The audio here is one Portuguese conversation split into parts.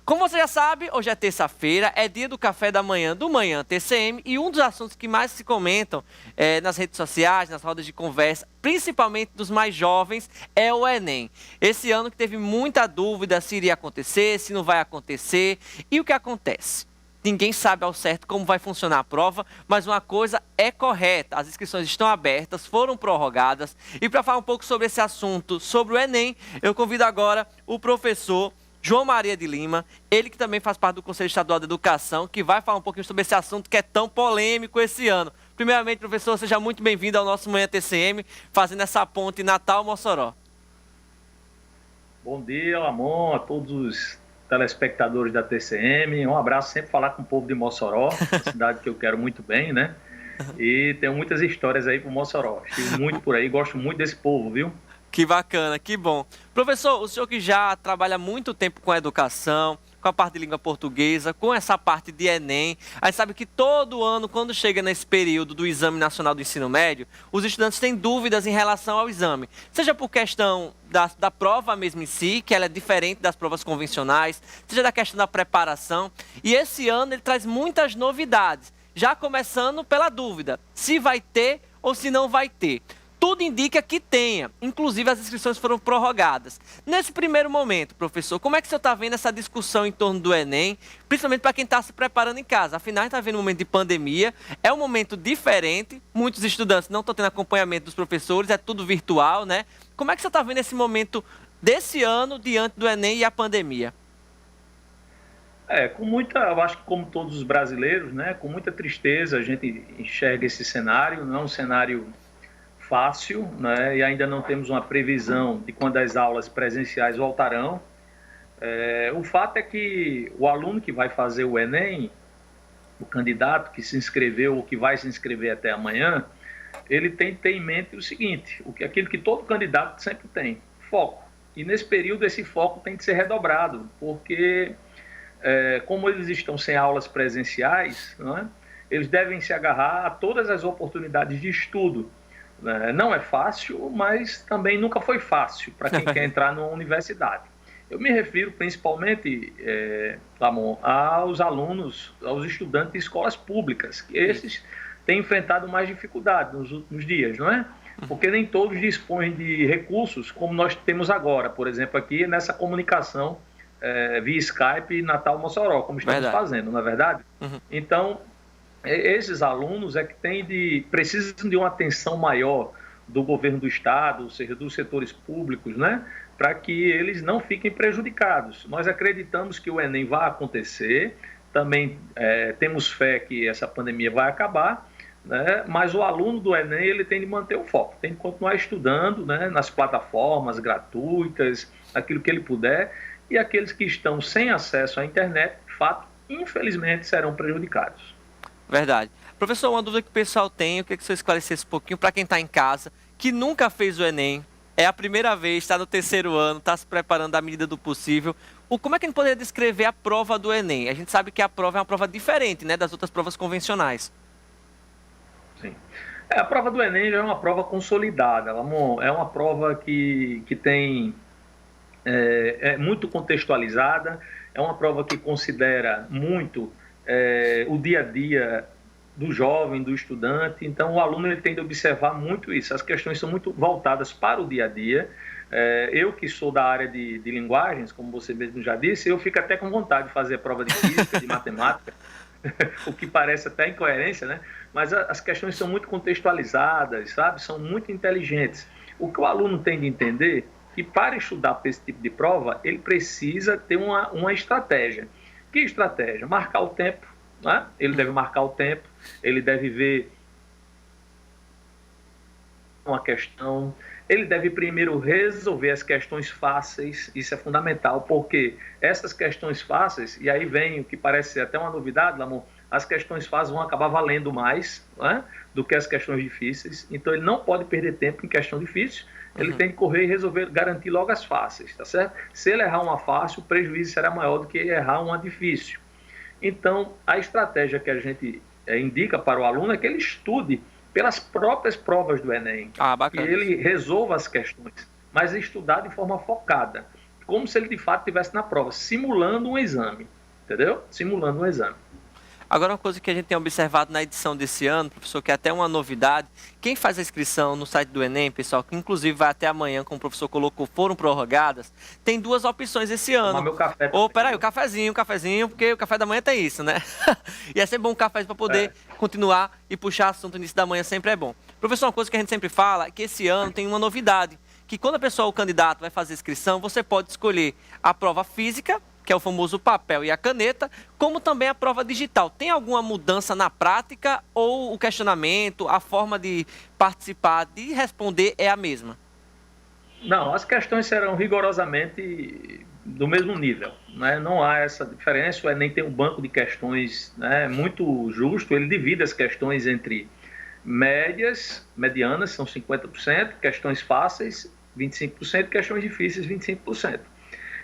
Como você já sabe, hoje é terça-feira, é dia do café da manhã do Manhã TCM e um dos assuntos que mais se comentam nas redes sociais, nas rodas de conversa, principalmente dos mais jovens, é o Enem. Esse ano que teve muita dúvida se iria acontecer, se não vai acontecer. E o que acontece? Ninguém sabe ao certo como vai funcionar a prova, mas uma coisa é correta, as inscrições estão abertas, foram prorrogadas. E para falar um pouco sobre esse assunto, sobre o Enem, eu convido agora o professor João Maria de Lima, ele que também faz parte do Conselho Estadual de Educação, que vai falar um pouquinho sobre esse assunto que é tão polêmico esse ano. Primeiramente, professor, seja muito bem-vindo ao nosso Manhã TCM, fazendo essa ponte Natal-Mossoró. Bom dia, Lamon, a todos os telespectadores da TCM. Um abraço, sempre falar com o povo de Mossoró, uma cidade que eu quero muito bem, né? E tenho muitas histórias aí pro Mossoró. Estive muito por aí, gosto muito desse povo, viu? Que bacana, que bom. Professor, o senhor que já trabalha muito tempo com a educação, com a parte de língua portuguesa, com essa parte de Enem, a gente sabe que todo ano, quando chega nesse período do Exame Nacional do Ensino Médio, os estudantes têm dúvidas em relação ao exame. Seja por questão da prova mesmo em si, que ela é diferente das provas convencionais, seja da questão da preparação. E esse ano ele traz muitas novidades, já começando pela dúvida, se vai ter ou se não vai ter. Tudo indica que tenha, inclusive as inscrições foram prorrogadas. Nesse primeiro momento, professor, como é que o senhor está vendo essa discussão em torno do Enem, principalmente para quem está se preparando em casa? Afinal, a gente está vendo um momento de pandemia, é um momento diferente, muitos estudantes não estão tendo acompanhamento dos professores, é tudo virtual, né? Como é que o senhor está vendo esse momento desse ano diante do Enem e a pandemia? Eu acho que como todos os brasileiros, né, com muita tristeza a gente enxerga esse cenário, não é um cenário fácil, né? E ainda não temos uma previsão de quando as aulas presenciais voltarão. O fato é que o aluno que vai fazer o Enem, o candidato que se inscreveu ou que vai se inscrever até amanhã, ele tem que ter em mente o seguinte, aquilo que todo candidato sempre tem, foco. E nesse período esse foco tem que ser redobrado, porque como eles estão sem aulas presenciais, né, eles devem se agarrar a todas as oportunidades de estudo. Não é fácil, mas também nunca foi fácil para quem quer entrar numa universidade. Eu me refiro principalmente, Lamon, aos alunos, aos estudantes de escolas públicas, que esses têm enfrentado mais dificuldade nos últimos dias, não é? Porque nem todos dispõem de recursos como nós temos agora, por exemplo, aqui nessa comunicação via Skype Natal-Mossoró, como estamos fazendo, não é verdade? Então, esses alunos precisam de uma atenção maior do governo do estado, ou seja, dos setores públicos, né, para que eles não fiquem prejudicados. Nós acreditamos que o Enem vai acontecer, também temos fé que essa pandemia vai acabar, né, mas o aluno do Enem ele tem de manter o foco, tem de continuar estudando, né, nas plataformas gratuitas, aquilo que ele puder, e aqueles que estão sem acesso à internet, de fato, infelizmente serão prejudicados. Verdade. Professor, uma dúvida que o pessoal tem, eu queria que o senhor esclarecesse um pouquinho para quem está em casa, que nunca fez o Enem, é a primeira vez, está no terceiro ano, está se preparando à medida do possível. Como é que a gente poderia descrever a prova do Enem? A gente sabe que a prova é uma prova diferente, né, das outras provas convencionais. Sim. A prova do Enem já é uma prova consolidada, Lamon. É uma prova que é muito contextualizada, é uma prova que considera muito o dia a dia do jovem, do estudante. Então o aluno ele tem de observar muito isso, as questões são muito voltadas para o dia a dia. Eu que sou da área de linguagens, como você mesmo já disse, eu fico até com vontade de fazer a prova de física, de matemática, o que parece até incoerência, né? Mas as questões são muito contextualizadas, sabe? São muito inteligentes. O que o aluno tem de entender é que para estudar para esse tipo de prova, ele precisa ter uma estratégia. Que estratégia? Marcar o tempo, né? Ele deve marcar o tempo, ele deve ver uma questão, ele deve primeiro resolver as questões fáceis, isso é fundamental, porque essas questões fáceis, e aí vem o que parece ser até uma novidade, Lamon, as questões fáceis vão acabar valendo mais, né, do que as questões difíceis, então ele não pode perder tempo em questão difícil, ele tem que correr e resolver, garantir logo as fáceis, tá certo? Se ele errar uma fácil, o prejuízo será maior do que errar uma difícil. Então, a estratégia que a gente indica para o aluno é que ele estude pelas próprias provas do Enem, que ele resolva as questões, mas estudar de forma focada. como se ele de fato estivesse na prova, simulando um exame, entendeu? Simulando um exame. Agora, uma coisa que a gente tem observado na edição desse ano, professor, que é até uma novidade, quem faz a inscrição no site do Enem, pessoal, que inclusive vai até amanhã, como o professor colocou, foram prorrogadas, tem duas opções esse ano. Tomar meu café. Peraí, o cafezinho, porque o café da manhã tem isso, né? E é sempre bom um café para poder continuar e puxar assunto no início da manhã, sempre é bom. Professor, uma coisa que a gente sempre fala é que esse ano tem uma novidade, que quando a pessoa, o candidato, vai fazer a inscrição, você pode escolher a prova física, que é o famoso papel e a caneta, como também a prova digital. Tem alguma mudança na prática ou o questionamento, a forma de participar, de responder é a mesma? Não, as questões serão rigorosamente do mesmo nível, né? Não há essa diferença, o Enem tem um banco de questões, né, muito justo, ele divide as questões entre medianas, são 50%, questões fáceis, 25%, questões difíceis, 25%.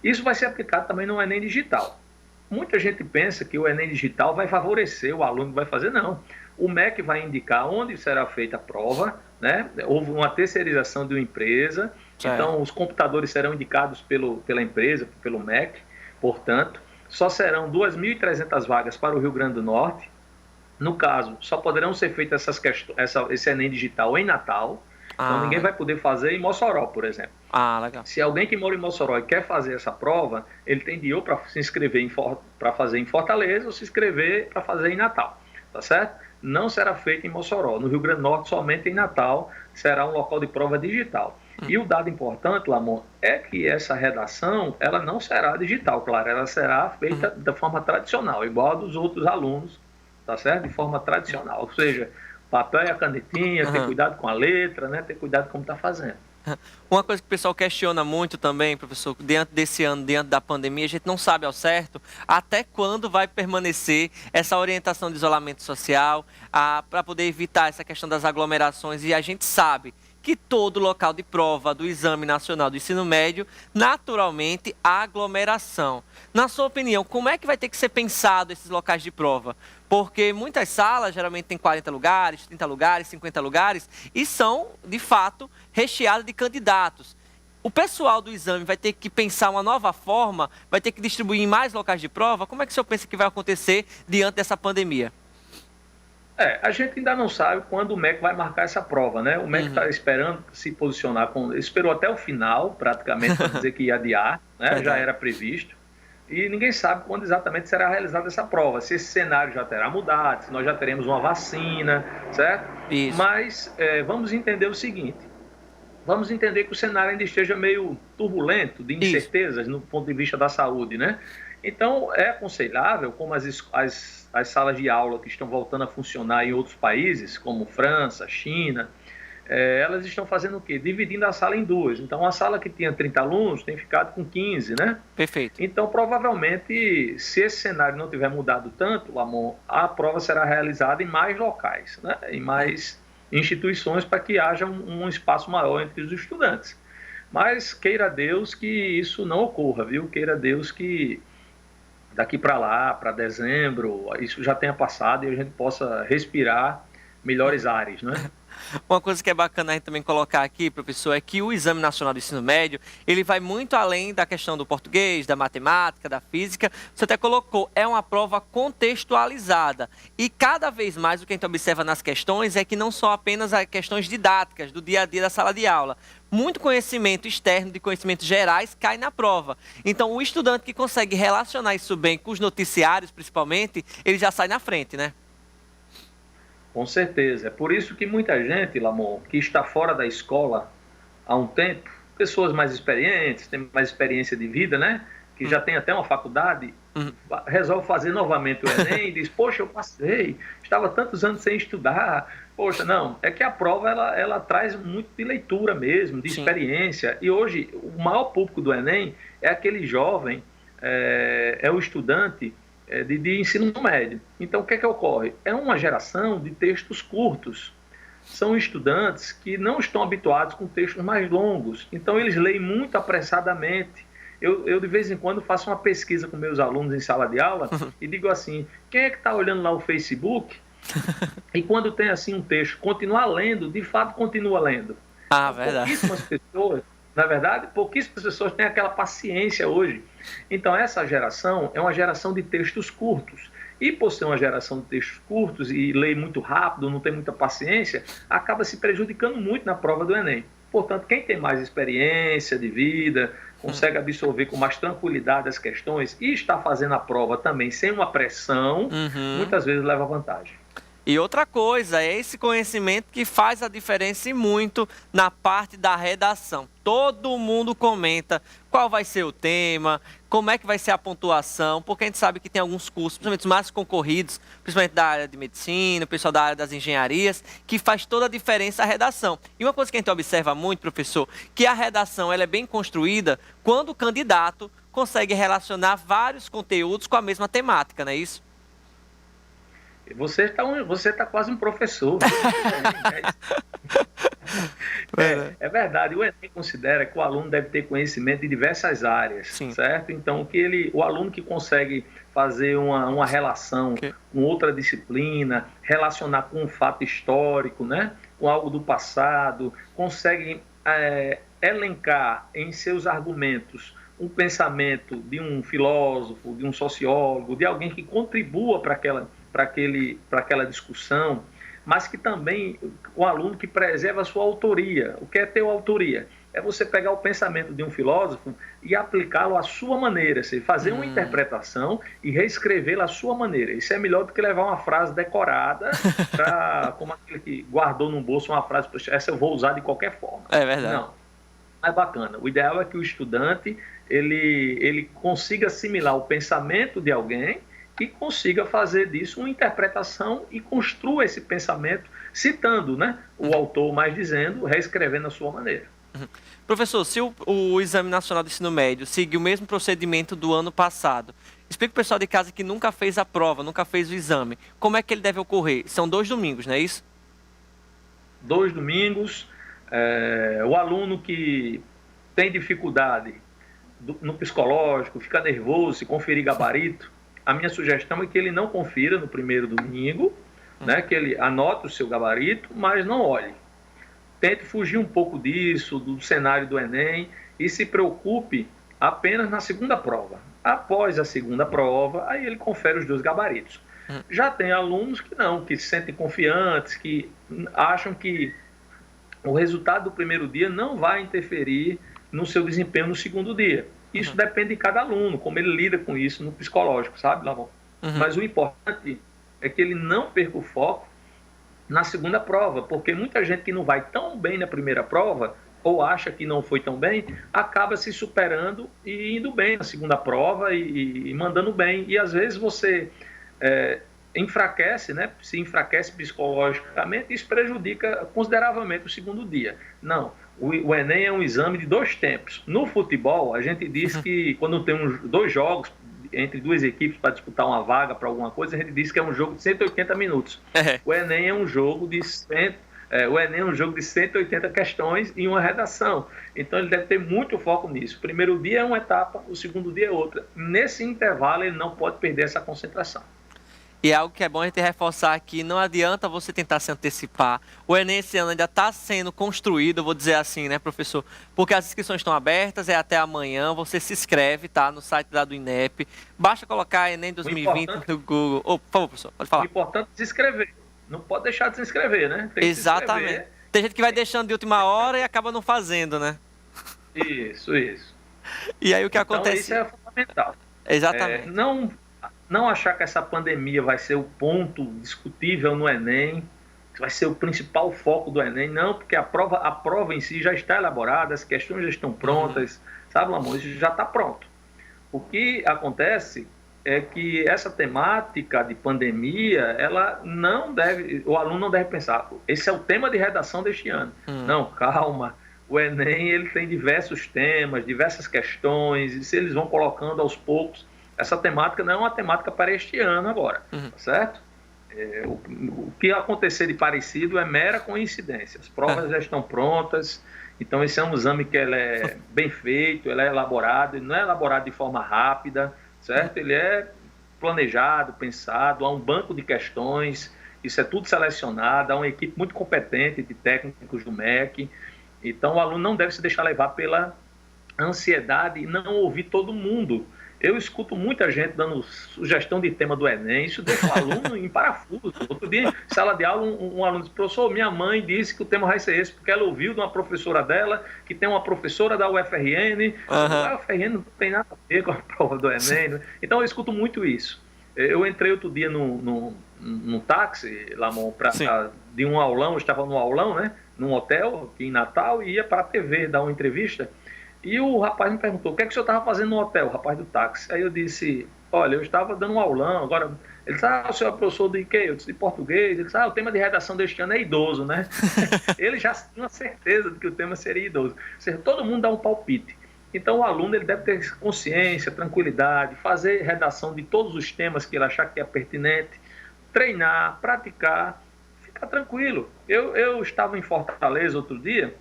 Isso vai ser aplicado também no Enem digital. Muita gente pensa que o Enem digital vai favorecer o aluno que vai fazer. Não. O MEC vai indicar onde será feita a prova, né? Houve uma terceirização de uma empresa, então os computadores serão indicados pela empresa, pelo MEC, portanto, só serão 2.300 vagas para o Rio Grande do Norte. No caso, só poderão ser feitas esse Enem digital em Natal. Então ninguém vai poder fazer em Mossoró, por exemplo. Legal. Se alguém que mora em Mossoró e quer fazer essa prova, ele tem de ir para se inscrever para fazer em Fortaleza ou se inscrever para fazer em Natal, tá certo? Não será feito em Mossoró. No Rio Grande do Norte, somente em Natal, será um local de prova digital. E o dado importante, Lamon, é que essa redação, ela não será digital, claro, ela será feita da forma tradicional, igual a dos outros alunos, tá certo? De forma tradicional, ou seja, papel e a canetinha, ter cuidado com a letra, né? Ter cuidado com como está fazendo. Uma coisa que o pessoal questiona muito também, professor, diante desse ano, diante da pandemia, a gente não sabe ao certo até quando vai permanecer essa orientação de isolamento social para poder evitar essa questão das aglomerações. E a gente sabe que todo local de prova do Exame Nacional do Ensino Médio, naturalmente, há aglomeração. Na sua opinião, como é que vai ter que ser pensado esses locais de prova? Porque muitas salas geralmente têm 40 lugares, 30 lugares, 50 lugares e são, de fato, recheadas de candidatos. O pessoal do exame vai ter que pensar uma nova forma, vai ter que distribuir em mais locais de prova? Como é que o senhor pensa que vai acontecer diante dessa pandemia? A gente ainda não sabe quando o MEC vai marcar essa prova, né? O MEC está esperando se posicionar, esperou até o final, praticamente, para dizer que ia adiar, né? Já era previsto. E ninguém sabe quando exatamente será realizada essa prova, se esse cenário já terá mudado, se nós já teremos uma vacina, certo? Isso. Mas vamos entender o seguinte, vamos entender que o cenário ainda esteja meio turbulento, de incertezas no ponto de vista da saúde, né? Então, é aconselhável, como as salas de aula que estão voltando a funcionar em outros países, como França, China, elas estão fazendo o quê? Dividindo a sala em duas. Então, a sala que tinha 30 alunos tem ficado com 15, né? Perfeito. Então, provavelmente, se esse cenário não tiver mudado tanto, Lamon, a prova será realizada em mais locais, né? Em mais instituições, para que haja um espaço maior entre os estudantes. Mas queira Deus que isso não ocorra, viu? Queira Deus que daqui para lá, para dezembro, isso já tenha passado e a gente possa respirar melhores ares, né? Uma coisa que é bacana a gente também colocar aqui, professor, é que o Exame Nacional do Ensino Médio, ele vai muito além da questão do português, da matemática, da física. Você até colocou, é uma prova contextualizada. E cada vez mais o que a gente observa nas questões é que não são apenas as questões didáticas do dia a dia da sala de aula. Muito conhecimento externo, de conhecimentos gerais, cai na prova. Então, o estudante que consegue relacionar isso bem com os noticiários, principalmente, ele já sai na frente, né? Com certeza. É por isso que muita gente, Lamon, que está fora da escola há um tempo, pessoas mais experientes, têm mais experiência de vida, né? Que já tem até uma faculdade, resolve fazer novamente o Enem e diz, poxa, eu passei, estava tantos anos sem estudar. Poxa, não, é que a prova ela traz muito de leitura mesmo, de experiência. E hoje, o maior público do Enem é aquele jovem, é o estudante de ensino médio. Então, o que é que ocorre? É uma geração de textos curtos. São estudantes que não estão habituados com textos mais longos. Então, eles leem muito apressadamente. Eu de vez em quando, faço uma pesquisa com meus alunos em sala de aula e digo assim, quem é que está olhando lá o Facebook? E quando tem assim um texto, continuar lendo, de fato continua lendo. Verdade. Na verdade, pouquíssimas pessoas têm aquela paciência hoje. Então, essa geração é uma geração de textos curtos. E por ser uma geração de textos curtos e lê muito rápido, não tem muita paciência, acaba se prejudicando muito na prova do Enem. Portanto, quem tem mais experiência de vida, consegue absorver com mais tranquilidade as questões e está fazendo a prova também sem uma pressão, muitas vezes leva vantagem. E outra coisa, é esse conhecimento que faz a diferença e muito na parte da redação. Todo mundo comenta qual vai ser o tema, como é que vai ser a pontuação, porque a gente sabe que tem alguns cursos, principalmente os mais concorridos, principalmente da área de medicina, o pessoal da área das engenharias, que faz toda a diferença a redação. E uma coisa que a gente observa muito, professor, que a redação ela é bem construída quando o candidato consegue relacionar vários conteúdos com a mesma temática, não é isso? Você está quase um professor. É verdade. O Enem considera que o aluno deve ter conhecimento de diversas áreas, sim, certo? Então, o aluno que consegue fazer uma relação com outra disciplina, relacionar com um fato histórico, né? Com algo do passado, consegue elencar em seus argumentos um pensamento de um filósofo, de um sociólogo, de alguém que contribua para aquela discussão, mas que também o aluno que preserva a sua autoria. O que é ter autoria? É você pegar o pensamento de um filósofo e aplicá-lo à sua maneira, fazer uma interpretação e reescrevê-la à sua maneira. Isso é melhor do que levar uma frase decorada, como aquele que guardou no bolso uma frase, essa eu vou usar de qualquer forma. É verdade. Não, é bacana. O ideal é que o estudante ele consiga assimilar o pensamento de alguém e consiga fazer disso uma interpretação e construa esse pensamento citando, né, o autor, mais dizendo, reescrevendo a sua maneira. Professor, se o Exame Nacional do Ensino Médio seguir o mesmo procedimento do ano passado, explica para o pessoal de casa que nunca fez a prova, nunca fez o exame, como é que ele deve ocorrer? São 2 domingos, não é isso? 2 domingos. O aluno que tem dificuldade no psicológico, fica nervoso, se conferir gabarito, a minha sugestão é que ele não confira no primeiro domingo, né, que ele anote o seu gabarito, mas não olhe. Tente fugir um pouco disso, do cenário do Enem, e se preocupe apenas na segunda prova. Após a segunda prova, aí ele confere os 2 gabaritos. Já tem alunos que não, que se sentem confiantes, que acham que o resultado do primeiro dia não vai interferir no seu desempenho no segundo dia. Isso depende de cada aluno, como ele lida com isso no psicológico, sabe, Lavon? Mas o importante é que ele não perca o foco na segunda prova, porque muita gente que não vai tão bem na primeira prova, ou acha que não foi tão bem, acaba se superando e indo bem na segunda prova e mandando bem. E às vezes você enfraquece, né? Se enfraquece psicologicamente, isso prejudica consideravelmente o segundo dia. Não. O Enem é um exame de 2 tempos. No futebol, a gente diz que quando tem 2 jogos entre 2 equipes para disputar uma vaga para alguma coisa, a gente diz que é um jogo de 180 minutos. O Enem é um jogo de 180 questões e uma redação. Então, ele deve ter muito foco nisso. O primeiro dia é uma etapa, o segundo dia é outra. Nesse intervalo, ele não pode perder essa concentração. E é algo que é bom a gente reforçar aqui, não adianta você tentar se antecipar. O Enem esse ano ainda está sendo construído, eu vou dizer assim, né, professor? Porque as inscrições estão abertas, é até amanhã, você se inscreve, tá, no site lá do INEP. Basta colocar Enem 2020 no Google. Por favor, professor, pode falar. O importante é se inscrever. Não pode deixar de se inscrever, né? Tem Exatamente. Se inscrever. Tem gente que vai deixando de última hora e acaba não fazendo, né? Isso. E aí o que acontece? Isso é fundamental. Exatamente. Não achar que essa pandemia vai ser o ponto discutível no Enem, que vai ser o principal foco do Enem, não, porque a prova em si já está elaborada, as questões já estão prontas, sabe, Lamor? Isso já está pronto. O que acontece é que essa temática de pandemia, ela não deve, o aluno não deve pensar, esse é o tema de redação deste ano. Não, calma. O Enem ele tem diversos temas, diversas questões, e se eles vão colocando aos poucos, essa temática não é uma temática para este ano agora, tá certo? O que acontecer de parecido é mera coincidência. As provas já estão prontas, então esse é um exame que ele é bem feito, ele é elaborado, ele não é elaborado de forma rápida, certo? Ele é planejado, pensado, há um banco de questões, isso é tudo selecionado, há uma equipe muito competente de técnicos do MEC, Então, o aluno não deve se deixar levar pela ansiedade e não ouvir todo mundo. Eu escuto muita gente dando sugestão de tema do Enem, isso deixa o aluno em parafuso. Outro dia, em sala de aula, um aluno disse: professor, minha mãe disse que o tema vai ser esse, porque ela ouviu de uma professora dela, que tem uma professora da UFRN. A UFRN não tem nada a ver com a prova do Enem. Né? Então, eu escuto muito isso. Eu entrei outro dia num táxi, Lamon, de um aulão, eu estava no aulão, né, num hotel aqui em Natal, e ia para a TV dar uma entrevista. E o rapaz me perguntou: o que é que o senhor estava fazendo no hotel, o rapaz do táxi? Aí eu disse: olha, eu estava dando um aulão, agora... Ele disse: o senhor é professor de quê? Eu disse: de português. Ele disse: o tema de redação deste ano é idoso, né? Ele já tinha certeza de que o tema seria idoso. Ou seja, todo mundo dá um palpite. Então, o aluno ele deve ter consciência, tranquilidade, fazer redação de todos os temas que ele achar que é pertinente, treinar, praticar, ficar tranquilo. Eu estava em Fortaleza outro dia,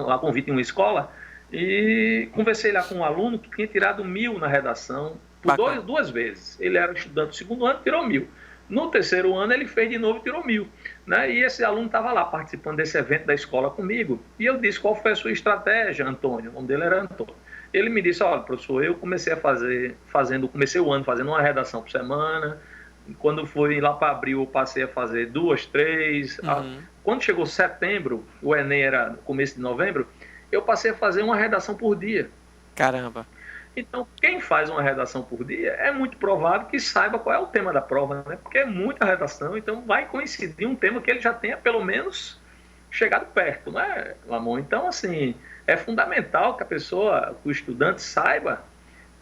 a convite de uma escola, e conversei lá com um aluno que tinha tirado 1000 na redação por duas vezes. Ele era estudante do segundo ano, tirou 1000. No terceiro ano, ele fez de novo e tirou 1000. Né? E esse aluno estava lá participando desse evento da escola comigo. E eu disse: qual foi a sua estratégia, Antônio? O nome dele era Antônio. Ele me disse: olha, professor, eu comecei o ano fazendo uma redação por semana. Quando foi lá para abril, eu passei a fazer 2, 3. Quando chegou setembro, o Enem era no começo de novembro, eu passei a fazer uma redação por dia. Caramba! Então, quem faz uma redação por dia é muito provável que saiba qual é o tema da prova, né? Porque é muita redação, então vai coincidir um tema que ele já tenha pelo menos chegado perto, não é, Lamon? Então, assim, é fundamental que a pessoa, que o estudante saiba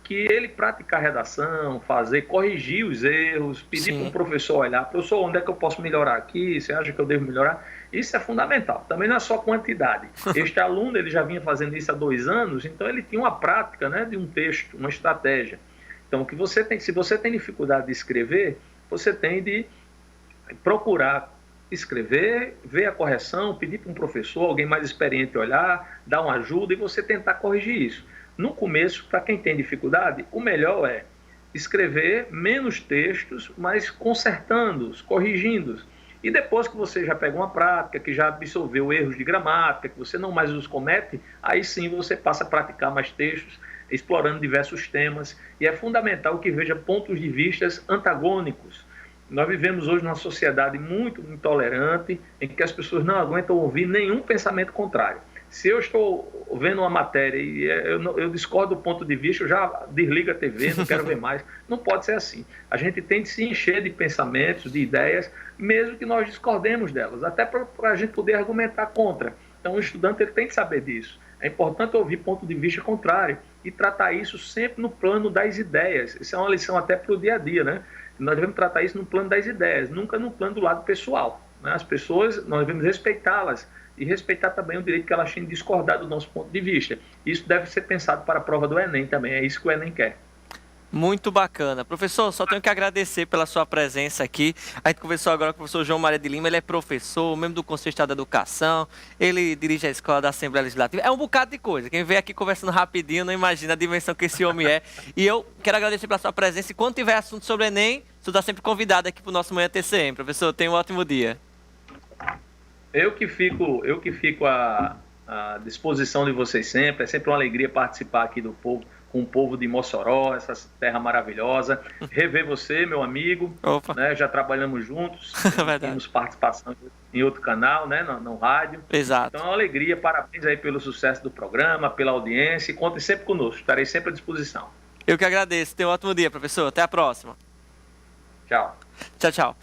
que ele praticar redação, corrigir os erros, pedir para um professor olhar: professor, onde é que eu posso melhorar aqui? Você acha que eu devo melhorar? Isso é fundamental. Também não é só quantidade. Este aluno ele já vinha fazendo isso há 2 anos, então ele tinha uma prática, né, de um texto, uma estratégia. Então, o que você tem, se você tem dificuldade de escrever, você tem de procurar escrever, ver a correção, pedir para um professor, alguém mais experiente olhar, dar uma ajuda e você tentar corrigir isso. No começo, para quem tem dificuldade, o melhor é escrever menos textos, mas consertando-os, corrigindo-os. E depois que você já pegou uma prática, que já absorveu erros de gramática, que você não mais os comete, aí sim você passa a praticar mais textos, explorando diversos temas. E é fundamental que veja pontos de vista antagônicos. Nós vivemos hoje numa sociedade muito intolerante, em que as pessoas não aguentam ouvir nenhum pensamento contrário. Se eu estou vendo uma matéria e eu discordo do ponto de vista, eu já desligo a TV, não quero ver mais. Não pode ser assim. A gente tem de se encher de pensamentos, de ideias, mesmo que nós discordemos delas, até para a gente poder argumentar contra. Então, o estudante ele tem que saber disso. É importante ouvir ponto de vista contrário e tratar isso sempre no plano das ideias. Isso é uma lição até para o dia a dia, né? Nós devemos tratar isso no plano das ideias, nunca no plano do lado pessoal. Né? As pessoas, nós devemos respeitá-las e respeitar também o direito que elas têm de discordar do nosso ponto de vista. Isso deve ser pensado para a prova do Enem também, é isso que o Enem quer. Muito bacana. Professor, só tenho que agradecer pela sua presença aqui. A gente conversou agora com o professor João Maria de Lima, ele é professor, membro do Conselho de Estado da Educação, ele dirige a escola da Assembleia Legislativa. É um bocado de coisa. Quem vem aqui conversando rapidinho não imagina a dimensão que esse homem é. E eu quero agradecer pela sua presença. E quando tiver assunto sobre o Enem, você está sempre convidado aqui para o nosso Manhã TCM. Professor, tenha um ótimo dia. Eu que fico à disposição de vocês sempre. É sempre uma alegria participar aqui com o povo de Mossoró, essa terra maravilhosa. Rever você, meu amigo. Né? Já trabalhamos juntos, temos participação em outro canal, né? no rádio. Exato. Então é uma alegria, parabéns aí pelo sucesso do programa, pela audiência. E contem sempre conosco, estarei sempre à disposição. Eu que agradeço. Tenha um ótimo dia, professor. Até a próxima. Tchau. Tchau, tchau.